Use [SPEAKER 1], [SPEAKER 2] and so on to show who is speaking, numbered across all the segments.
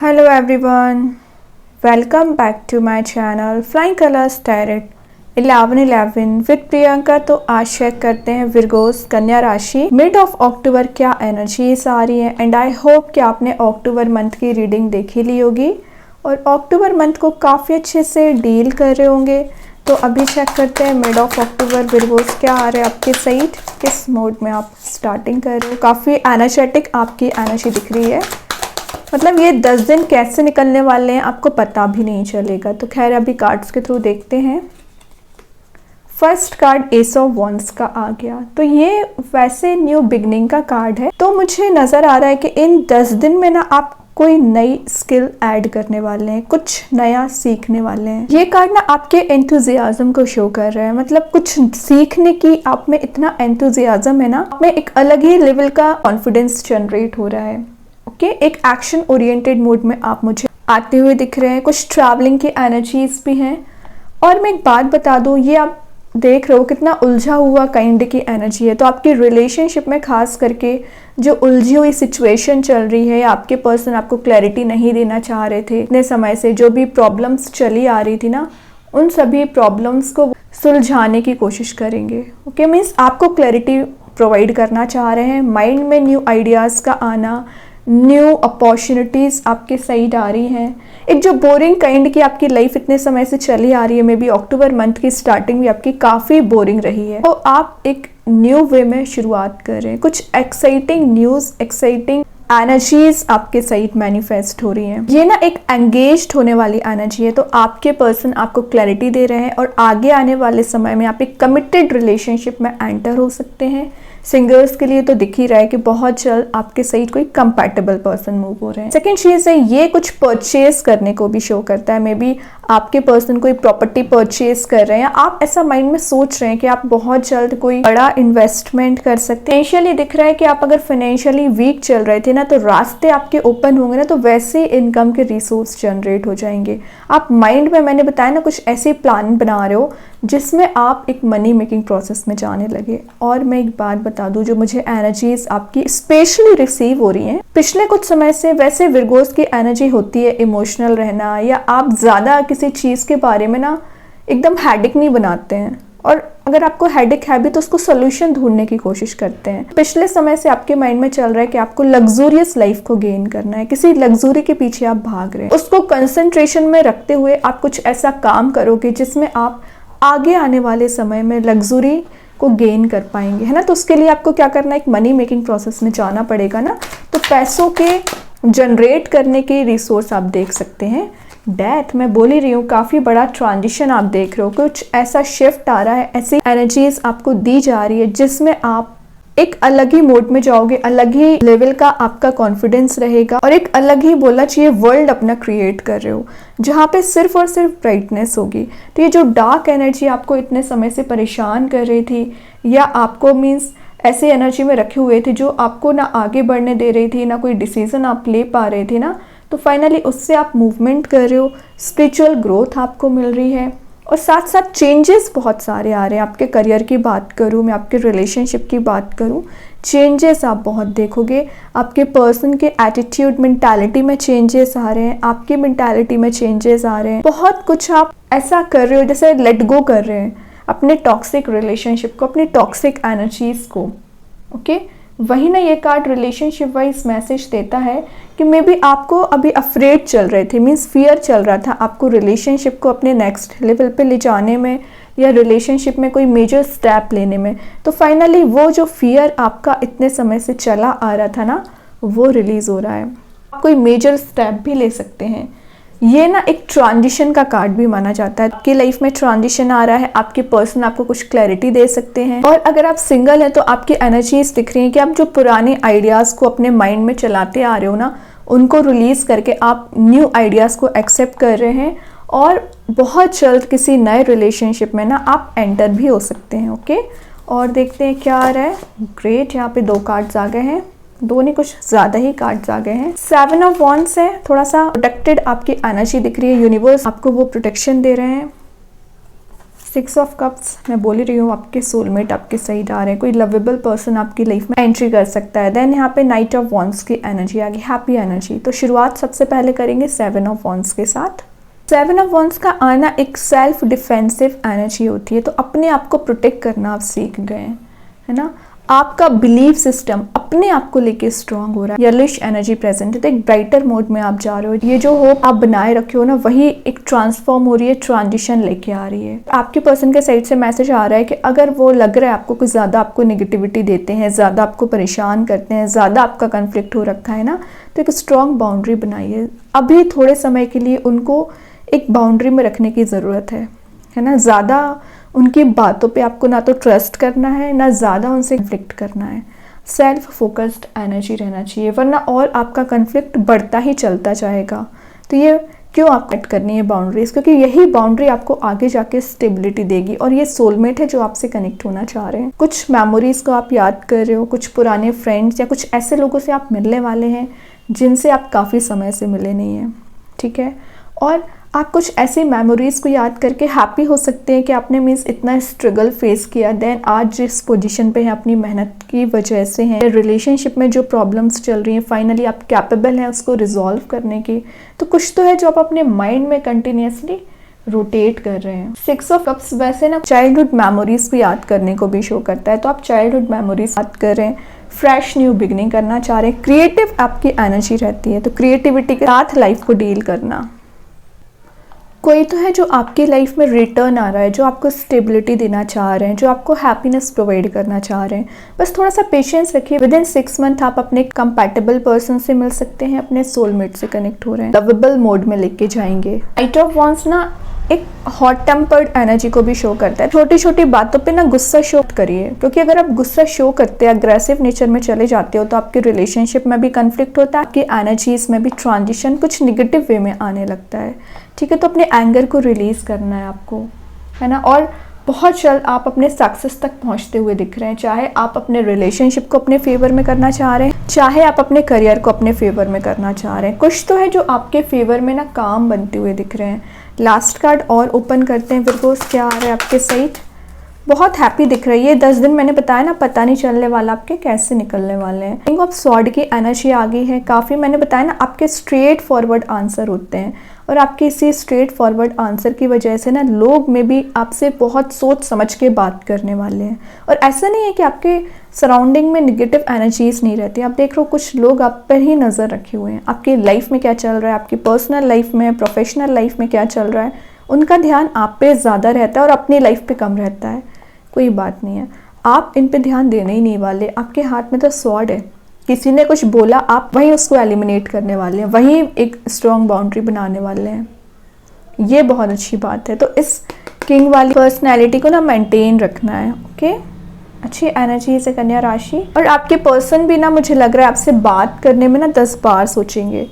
[SPEAKER 1] Hello everyone, welcome back to my channel Flying Colors Tarot 11/11 with Priyanka. तो आज check करते हैं विर्गोस कन्या राशि मिड ऑफ अक्टूबर क्या एनर्जीज आ रही है। एंड आई होप कि आपने अक्टूबर मंथ की रीडिंग देखी ली होगी और अक्टूबर मंथ को काफ़ी अच्छे से डील कर रहे होंगे। तो अभी चेक करते हैं मिड ऑफ अक्टूबर विर्गोस क्या आ रहा है आपके साइड, किस मोड में आप स्टार्टिंग कर रहे हो। काफ़ी एनर्जेटिक आपकी एनर्जी दिख रही है, मतलब ये 10 दिन कैसे निकलने वाले हैं आपको पता भी नहीं चलेगा। तो खैर अभी कार्ड्स के थ्रू देखते हैं। First card S of wands का आ गया, तो ये वैसे न्यू बिगनिंग का कार्ड है। तो मुझे नज़र आ रहा है कि इन 10 दिन में ना आप कोई नई स्किल ऐड करने वाले हैं, कुछ नया सीखने वाले हैं। ये कार्ड ना आपके एंथुजियाज्म को शो कर रहा है, मतलब कुछ सीखने की आप में इतना एंथुजियाज्म है ना, आप में एक अलग ही लेवल का कॉन्फिडेंस जनरेट हो रहा है। एक एक्शन ओरिएंटेड मोड में आप मुझे आते हुए दिख रहे हैं। कुछ ट्रैवलिंग की एनर्जीज भी हैं। और मैं एक बात बता दूं, ये आप देख रहे हो कितना उलझा हुआ काइंड की एनर्जी है। तो आपकी रिलेशनशिप में खास करके जो उलझी हुई सिचुएशन चल रही है, आपके पर्सन आपको क्लैरिटी नहीं देना चाह रहे थे इतने समय से, जो भी प्रॉब्लम्स चली आ रही थी ना, उन सभी प्रॉब्लम्स को सुलझाने की कोशिश करेंगे। ओके, मीन्स आपको क्लैरिटी प्रोवाइड करना चाह रहे हैं। माइंड में न्यू आइडियाज़ का आना, न्यू अपॉर्चुनिटीज़ आपके साइड आ रही हैं। एक जो बोरिंग काइंड की आपकी लाइफ इतने समय से चली आ रही है, मे बी अक्टूबर मंथ की स्टार्टिंग भी आपकी काफ़ी बोरिंग रही है, तो आप एक न्यू वे में शुरुआत कर रहे हैं। कुछ एक्साइटिंग न्यूज़, एक्साइटिंग एनर्जीज आपके साइड मैनिफेस्ट हो रही हैं। ये ना एक एंगेज्ड होने वाली एनर्जी है। तो आपके पर्सन आपको क्लैरिटी दे रहे हैं और आगे आने वाले समय में आप एक कमिटेड रिलेशनशिप में एंटर हो सकते हैं। सिंगर्स के लिए तो दिख ही रहा है कि बहुत जल्द आपके साइड कोई कंपैटिबल पर्सन मूव हो रहे हैं। सेकंड चीज़ है, ये कुछ परचेज करने को भी शो करता है। मे बी आपके पर्सन कोई प्रॉपर्टी परचेज कर रहे हैं, आप ऐसा माइंड में सोच रहे हैं कि आप बहुत जल्द कोई बड़ा इन्वेस्टमेंट कर सकते हैं। फाइनेंशियली दिख रहा है कि आप अगर फाइनेंशियली वीक चल रहे थे ना, तो रास्ते आपके ओपन होंगे ना, तो वैसे इनकम के रिसोर्स जनरेट हो जाएंगे। आप माइंड में, मैंने बताया ना, कुछ ऐसे प्लान बना रहे हो जिसमें आप एक मनी मेकिंग प्रोसेस में जाने लगे। और मैं एक बात बता दूं, जो मुझे एनर्जीज आपकी स्पेशली रिसीव हो रही हैं पिछले कुछ समय से, वैसे विर्गोस की एनर्जी होती है इमोशनल रहना, या आप ज़्यादा किसी चीज़ के बारे में ना एकदम हेडेक नहीं बनाते हैं, और अगर आपको हेडेक है भी तो उसको सोल्यूशन ढूंढने की कोशिश करते हैं। पिछले समय से आपके माइंड में चल रहा है कि आपको लग्जूरियस लाइफ को गेन करना है, किसी लग्जरी के पीछे आप भाग रहे हैं। उसको कंसंट्रेशन में रखते हुए आप कुछ ऐसा काम करोगे जिसमें आप आगे आने वाले समय में लग्जरी को गेन कर पाएंगे, है ना। तो उसके लिए आपको क्या करना है, एक मनी मेकिंग प्रोसेस में जाना पड़ेगा ना। तो पैसों के जनरेट करने के रिसोर्स आप देख सकते हैं। डेथ, मैं बोल ही रही हूँ, काफ़ी बड़ा ट्रांजिशन आप देख रहे हो, कुछ ऐसा शिफ्ट आ रहा है, ऐसी एनर्जीज आपको दी जा रही है जिसमें आप एक अलग ही मोड में जाओगे, अलग ही लेवल का आपका कॉन्फिडेंस रहेगा और एक अलग ही, बोलना चाहिए, वर्ल्ड अपना क्रिएट कर रहे हो जहाँ पे सिर्फ और सिर्फ ब्राइटनेस होगी। तो ये जो डार्क एनर्जी आपको इतने समय से परेशान कर रही थी, या आपको मीन्स ऐसे एनर्जी में रखे हुए थे जो आपको ना आगे बढ़ने दे रही थी, ना कोई डिसीजन आप ले पा रहे थे ना, तो फाइनली उससे आप मूवमेंट कर रहे हो, स्पिरिचुअल ग्रोथ आपको मिल रही है। और साथ साथ चेंजेस बहुत सारे आ रहे हैं। आपके करियर की बात करूँ, मैं आपके रिलेशनशिप की बात करूँ, चेंजेस आप बहुत देखोगे। आपके पर्सन के एटीट्यूड, मेंटालिटी में चेंजेस आ रहे हैं, आपकी मेंटालिटी में चेंजेस आ रहे हैं। बहुत कुछ आप ऐसा कर रहे हो जैसे लेट गो कर रहे हैं अपने टॉक्सिक रिलेशनशिप को, अपनी टॉक्सिक एनर्जीज को। ओके, वही ना ये कार्ड रिलेशनशिप वाइज मैसेज देता है कि मे बी आपको अभी अफ्रेड चल रहे थे, मीन्स फियर चल रहा था आपको रिलेशनशिप को अपने नेक्स्ट लेवल पे ले जाने में, या रिलेशनशिप में कोई मेजर स्टेप लेने में। तो फाइनली वो जो फियर आपका इतने समय से चला आ रहा था ना, वो रिलीज़ हो रहा है। आप कोई मेजर स्टेप भी ले सकते हैं। ये ना एक ट्रांजिशन का कार्ड भी माना जाता है। आपकी लाइफ में ट्रांजिशन आ रहा है, आपके पर्सन आपको कुछ क्लैरिटी दे सकते हैं। और अगर आप सिंगल हैं तो आपकी एनर्जीज दिख रही हैं कि आप जो पुराने आइडियाज़ को अपने माइंड में चलाते आ रहे हो ना, उनको रिलीज़ करके आप न्यू आइडियाज़ को एक्सेप्ट कर रहे हैं, और बहुत जल्द किसी नए रिलेशनशिप में ना आप एंटर भी हो सकते हैं। ओके, और देखते हैं क्या आ रहा है। ग्रेट, यहाँ पे 2 कार्ड्स आ गए हैं, 2 नहीं कुछ ज़्यादा ही कार्ड्स आ गए हैं। 7 ऑफ वॉन्ड्स है, थोड़ा सा प्रोटेक्टेड आपकी एनर्जी दिख रही है, यूनिवर्स आपको वो प्रोटेक्शन दे रहे हैं। सिक्स ऑफ कप्स, मैं बोल ही रही हूँ आपके सोलमेट आपके सही जा रहे हैं, कोई लवेबल पर्सन आपकी लाइफ में एंट्री कर सकता है। देन यहाँ पे नाइट ऑफ वॉन्ड्स की एनर्जी आ गई, हैप्पी एनर्जी। तो शुरुआत सबसे पहले करेंगे सेवन ऑफ वॉन्ड्स के साथ। सेवन ऑफ वॉन्ड्स का आना एक सेल्फ डिफेंसिव एनर्जी होती है, तो अपने आप को प्रोटेक्ट करना आप सीख गए हैं, है ना। आपका बिलीफ सिस्टम अपने आप को लेके स्ट्रांग हो रहा है, येलिश एनर्जी प्रेजेंट है, तो एक ब्राइटर मोड में आप जा रहे हो। ये जो होप आप बनाए रखे हो ना, वही एक ट्रांसफॉर्म हो रही है, ट्रांजिशन लेके आ रही है। आपके पर्सन के साइड से मैसेज आ रहा है कि अगर वो लग रहा है आपको कुछ ज़्यादा आपको नेगेटिविटी देते हैं, ज़्यादा आपको परेशान करते हैं, ज़्यादा आपका कन्फ्लिक्ट हो रखा है ना, तो एक स्ट्रॉन्ग बाउंड्री बनाइए। अभी थोड़े समय के लिए उनको एक बाउंड्री में रखने की ज़रूरत है ना। ज़्यादा उनकी बातों पे आपको ना तो ट्रस्ट करना है, ना ज़्यादा उनसे कन्फ्लिक्ट करना है। सेल्फ फोकस्ड एनर्जी रहना चाहिए, वरना और आपका कन्फ्लिक्ट बढ़ता ही चलता जाएगा। तो ये क्यों आप कट करनी है बाउंड्रीज, क्योंकि यही बाउंड्री आपको आगे जाके स्टेबिलिटी देगी। और ये सोलमेट है जो आपसे कनेक्ट होना चाह रहे हैं। कुछ मेमोरीज को आप याद कर रहे हो, कुछ पुराने फ्रेंड्स या कुछ ऐसे लोगों से आप मिलने वाले हैं जिनसे आप काफ़ी समय से मिले नहीं हैं, ठीक है। और आप कुछ ऐसी मेमोरीज़ को याद करके हैप्पी हो सकते हैं कि आपने मीन्स इतना स्ट्रगल फेस किया, देन आज जिस पोजीशन पे हैं अपनी मेहनत की वजह से हैं। रिलेशनशिप में जो प्रॉब्लम्स चल रही हैं, फाइनली आप कैपेबल हैं उसको रिजॉल्व करने की। तो कुछ तो है जो आप अपने माइंड में कंटिन्यूसली रोटेट कर रहे हैं। सिक्स ऑफ कप्स वैसे ना चाइल्डहुड मेमोरीज़ को याद करने को भी शो करता है, तो आप चाइल्डहुड मेमोरीज याद कर रहे हैं, फ्रेश न्यू बिगनिंग करना चाह रहे हैं, क्रिएटिव आपकी एनर्जी रहती है, तो क्रिएटिविटी के साथ लाइफ को डील करना। कोई तो है जो आपकी लाइफ में रिटर्न आ रहा है, जो आपको स्टेबिलिटी देना चाह रहे हैं, जो आपको हैप्पीनेस प्रोवाइड करना चाह रहे हैं। बस थोड़ा सा पेशेंस रखिए, विद इन 6 मंथ आप अपने कंपैटिबल पर्सन से मिल सकते हैं, अपने सोलमेट से कनेक्ट हो रहे हैं, लवेबल मोड में लेके जाएंगे। नाइट ऑफ वॉन्ड्स ना एक हॉट टेम्पर्ड एनर्जी को भी शो करता है। छोटी छोटी बातों पे ना गुस्सा शो करिए, क्योंकि अगर आप गुस्सा शो करते हैं, अग्रेसिव नेचर में चले जाते हो, तो आपके रिलेशनशिप में भी कन्फ्लिक्ट होता है, आपकी एनर्जीज में भी ट्रांजिशन कुछ निगेटिव वे में आने लगता है, ठीक है। तो अपने एंगर को रिलीज करना है आपको, है ना। और बहुत जल्द आप अपने सक्सेस तक पहुंचते हुए दिख रहे हैं, चाहे आप अपने रिलेशनशिप को अपने फेवर में करना चाह रहे हैं, चाहे आप अपने करियर को अपने फेवर में करना चाह रहे हैं। कुछ तो है जो आपके फेवर में ना काम बनते हुए दिख रहे हैं। लास्ट कार्ड और ओपन करते हैं विर्गोस, क्या आ रहा है आपके साइड। बहुत हैप्पी दिख रही है। 10 दिन मैंने बताया ना, पता नहीं चलने वाला आपके कैसे निकलने वाले हैं। किंग ऑफ स्वॉर्ड की एनर्जी आ गई है। काफ़ी मैंने बताया ना, आपके स्ट्रेट फॉरवर्ड आंसर होते हैं, और आपके इसी स्ट्रेट फॉरवर्ड आंसर की वजह से ना लोग में भी आपसे बहुत सोच समझ के बात करने वाले हैं। और ऐसा नहीं है कि आपके सराउंडिंग में निगेटिव एनर्जीज नहीं रहती। आप देख रहे हो कुछ लोग आप पर ही नज़र रखे हुए हैं, आपकी लाइफ में क्या चल रहा है, आपकी पर्सनल लाइफ में, प्रोफेशनल लाइफ में क्या चल रहा है, उनका ध्यान आप पे ज़्यादा रहता है और अपनी लाइफ पे कम रहता है। कोई बात नहीं है, आप इन पे ध्यान देने ही नहीं वाले। आपके हाथ में तो स्वॉर्ड है, किसी ने कुछ बोला आप वहीं उसको एलिमिनेट करने वाले हैं, वहीं एक स्ट्रॉन्ग बाउंड्री बनाने वाले हैं। ये बहुत अच्छी बात है। तो इस किंग वाली पर्सनैलिटी को ना मेंटेन रखना है, ओके। अच्छी एनर्जी से कन्या राशि। और आपके पर्सन भी ना, मुझे लग रहा है आपसे बात करने में ना 10 बार सोचेंगे।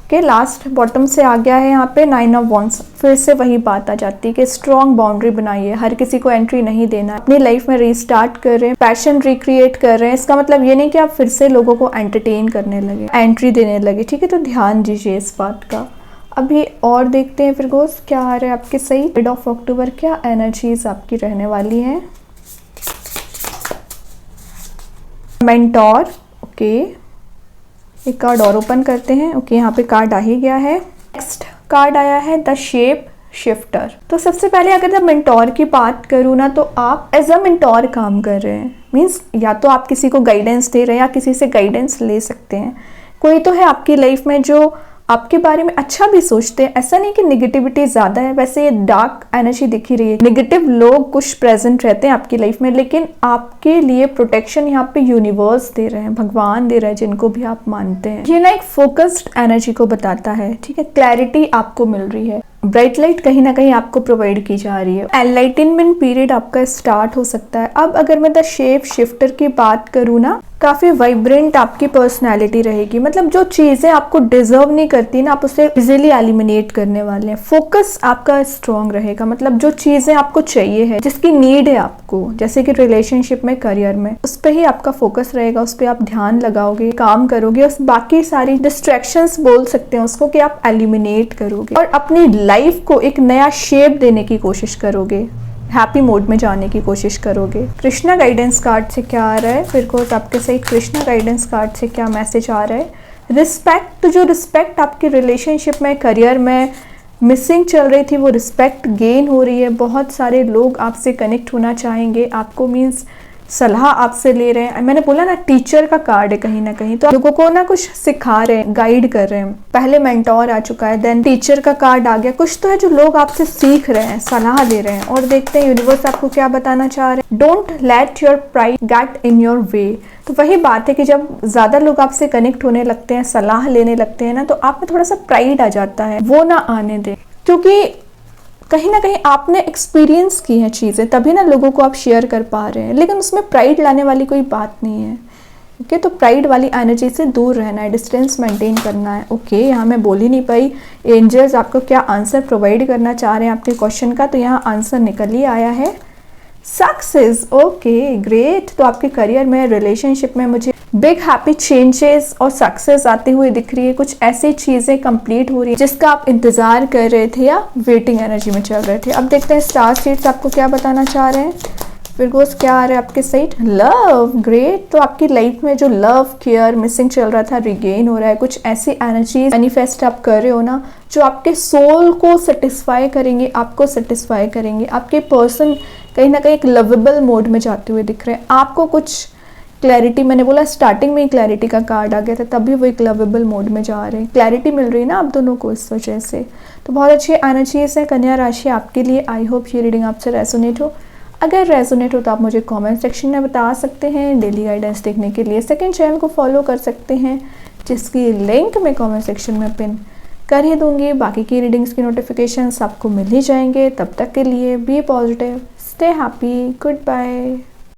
[SPEAKER 1] ओके, लास्ट बॉटम से आ गया है यहाँ पे 9 ऑफ वॉन्ड्स। फिर से वही बात आ जाती है कि स्ट्रॉन्ग बाउंड्री बनाइए, हर किसी को एंट्री नहीं देना। अपनी लाइफ में रीस्टार्ट कर रहे हैं, पैशन रिक्रिएट कर रहे हैं। इसका मतलब ये नहीं कि आप फिर से लोगों को एंटरटेन करने लगे, एंट्री देने लगे, ठीक है। तो ध्यान दीजिए इस बात का। अभी और देखते हैं विर्गोस क्या आ रहा है आपके सही। मिड ऑफ अक्टूबर क्या एनर्जीज आपकी रहने वाली हैं। मेंटोर, ओके, एक कार्ड और ओपन करते हैं। ओके, यहाँ पे कार्ड आ ही गया है। नेक्स्ट कार्ड आया है द शेप शिफ्टर। तो सबसे पहले अगर मैं मेंटोर की बात करूँ ना, तो आप एज अ मेंटोर काम कर रहे हैं। मीन्स या तो आप किसी को गाइडेंस दे रहे हैं या किसी से गाइडेंस ले सकते हैं। कोई तो है आपकी लाइफ में जो आपके बारे में अच्छा भी सोचते हैं। ऐसा नहीं कि निगेटिविटी ज़्यादा है, वैसे ये डार्क एनर्जी दिख ही रही है। निगेटिव लोग कुछ प्रेजेंट रहते हैं आपकी लाइफ में, लेकिन आपके लिए प्रोटेक्शन यहाँ पे यूनिवर्स दे रहे हैं, भगवान दे रहे हैं, जिनको भी आप मानते हैं। ये ना एक फोकस्ड एनर्जी को बताता है, ठीक है। क्लैरिटी आपको मिल रही है, ब्राइट लाइट कहीं ना कहीं आपको प्रोवाइड की जा रही है। एनलाइटनमेंट पीरियड आपका स्टार्ट हो सकता है। अब अगर मैं द शेप शिफ्टर की बात करूँ ना, काफ़ी वाइब्रेंट आपकी पर्सनैलिटी रहेगी। मतलब जो चीज़ें आपको डिजर्व नहीं करती ना, आप उसे इजीली एलिमिनेट करने वाले हैं। फोकस आपका स्ट्रॉन्ग रहेगा। मतलब जो चीज़ें आपको चाहिए है, जिसकी नीड है आपको, जैसे कि रिलेशनशिप में, करियर में, उस पर ही आपका फोकस रहेगा। उस पर आप ध्यान लगाओगे, काम करोगे, और बाकी सारी डिस्ट्रैक्शंस बोल सकते हैं उसको, कि आप एलिमिनेट करोगे और अपनी लाइफ को एक नया शेप देने की कोशिश करोगे, हैप्पी मोड में जाने की कोशिश करोगे। कृष्णा गाइडेंस कार्ड से क्या आ रहा है बिकॉज आपके सही कृष्णा गाइडेंस कार्ड से क्या मैसेज आ रहा है? रिस्पेक्ट, तो जो रिस्पेक्ट आपकी रिलेशनशिप में, करियर में मिसिंग चल रही थी, वो रिस्पेक्ट गेन हो रही है। बहुत सारे लोग आपसे कनेक्ट होना चाहेंगे, आपको मीन्स सलाह आपसे ले रहे हैं। मैंने बोला ना टीचर का कार्ड है कहीं ना कहीं, तो लोगों को ना कुछ सिखा रहे हैं, गाइड कर रहे हैं। पहले मेंटोर आ चुका है, देन टीचर का कार्ड आ गया। कुछ तो है जो लोग आपसे सीख रहे हैं, सलाह दे रहे हैं। और देखते हैं यूनिवर्स आपको क्या बताना चाह रहे हैं। Don't let your pride get in your way. तो वही बात है कि जब ज्यादा लोग आपसे कनेक्ट होने लगते हैं, सलाह लेने लगते हैं ना, तो आप में थोड़ा सा प्राइड आ जाता है, वो ना आने दें। क्योंकि कहीं ना कहीं आपने एक्सपीरियंस की हैं चीज़ें, तभी ना लोगों को आप शेयर कर पा रहे हैं। लेकिन उसमें प्राइड लाने वाली कोई बात नहीं है। ओके, तो प्राइड वाली एनर्जी से दूर रहना है, डिस्टेंस मेंटेन करना है। ओके, यहाँ मैं बोल ही नहीं पाई। एंजल्स आपको क्या आंसर प्रोवाइड करना चाह रहे हैं आपके क्वेश्चन का, तो यहाँ आंसर निकल ही आया है, सक्सेस। Okay great. तो आपके करियर में, रिलेशनशिप में मुझे बिग हैप्पी चेंजेस और सक्सेस आते हुए दिख रही है। कुछ ऐसी चीजें कंप्लीट हो रही है जिसका आप इंतजार कर रहे थे या वेटिंग एनर्जी में चल रहे थे। अब देखते हैं स्टार सीड्स आपको क्या बताना चाह रहे हैं। विर्गोस क्या आ रहा है आपके साइड? लव। ग्रेट। तो आपकी लाइफ में जो लव, केयर मिसिंग चल रहा था, रिगेन हो रहा है। कुछ ऐसी एनर्जीज मैनिफेस्ट आप कर रहे हो ना जो आपके सोल को सेटिस्फाई करेंगे, आपको सेटिस्फाई करेंगे। आपके पर्सन कहीं ना कहीं एक लवेबल मोड में जाते हुए दिख रहे हैं। आपको कुछ क्लैरिटी, मैंने बोला स्टार्टिंग में ही क्लैरिटी का कार्ड आ गया था, तभी वो एक लवेबल मोड में जा रहे हैं। क्लैरिटी मिल रही है ना आप दोनों को इस वजह से। तो बहुत अच्छी एनर्जीज है कन्या राशि आपके लिए। आई होप ये रीडिंग आपसे रेजोनेट हो। अगर रेजोनेट हो तो आप मुझे कमेंट सेक्शन में बता सकते हैं। डेली गाइडेंस देखने के लिए सेकंड चैनल को फॉलो कर सकते हैं, जिसकी लिंक मैं कमेंट सेक्शन में पिन कर ही दूंगी। बाकी की रीडिंग्स की नोटिफिकेशंस आपको मिल ही जाएंगे। तब तक के लिए be positive, stay happy, good bye.